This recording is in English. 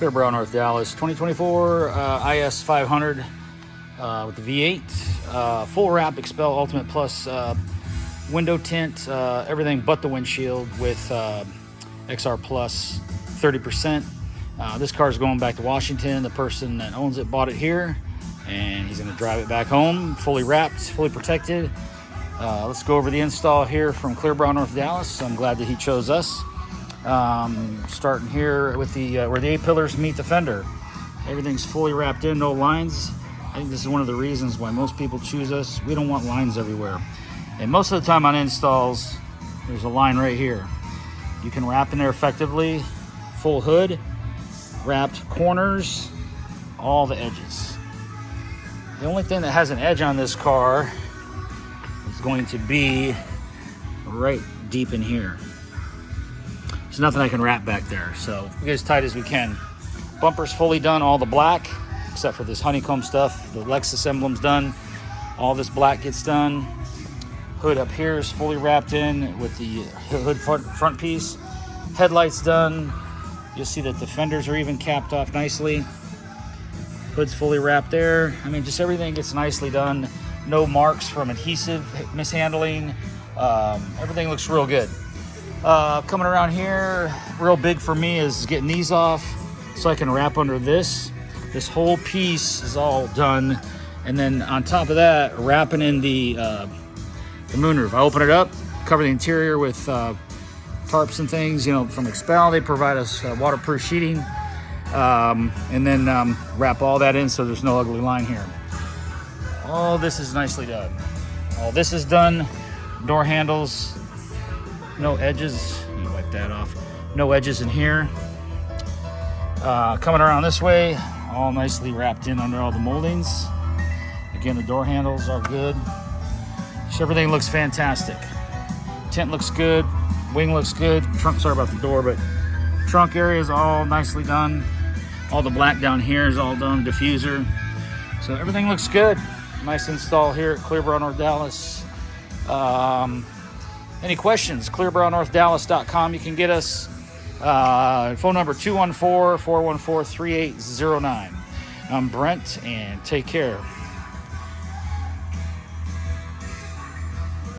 Clearbrow, North Dallas, 2024 IS 500 with the V8, full wrap Xpel Ultimate Plus window tint, everything but the windshield with XR Plus 30%. This car is going back to Washington. The person that owns it bought it here, and he's going to drive it back home, fully wrapped, fully protected. Let's go over the install here from Clearbrow, North Dallas. I'm glad that he chose us. Starting here with the where the A-pillars meet the fender. Everything's fully wrapped in, no lines. I think this is one of the reasons why most people choose us. We don't want lines everywhere. And most of the time on installs, there's a line right here. You can wrap in there effectively, full hood, wrapped corners, all the edges. The only thing that has an edge on this car is going to be right deep in here. There's nothing I can wrap back there, so we get as tight as we can. Bumper's fully done, all the black, except for this honeycomb stuff. The Lexus emblem's done. All this black gets done. Hood up here is fully wrapped in with the hood front piece. Headlights done. You'll see that the fenders are even capped off nicely. Hood's fully wrapped there. I mean, just everything gets nicely done. No marks from adhesive mishandling. Everything looks real good. Coming around here, real big for me is getting these off so I can wrap under this. This whole piece is all done. And then on top of that, wrapping in the moonroof. I open it up, cover the interior with tarps and things, you know, from Xpel. They provide us waterproof sheeting. And then wrap all that in so there's no ugly line here. All this is nicely done. All this is done. Door handles, no edges. Let me wipe that off. No edges in here. Coming around this way, all nicely wrapped in under all the moldings. Again, the door handles are good. So everything looks fantastic. Tent looks good. Wing looks good. Trunk, sorry about the door, but trunk area is all nicely done. All the black down here is all done. Diffuser. So everything looks good. Nice install here at Clearbrow, North Dallas. Any questions? ClearbrowNorthDallas.com. You can get us. Phone number 214-414-3809. I'm Brent, and take care.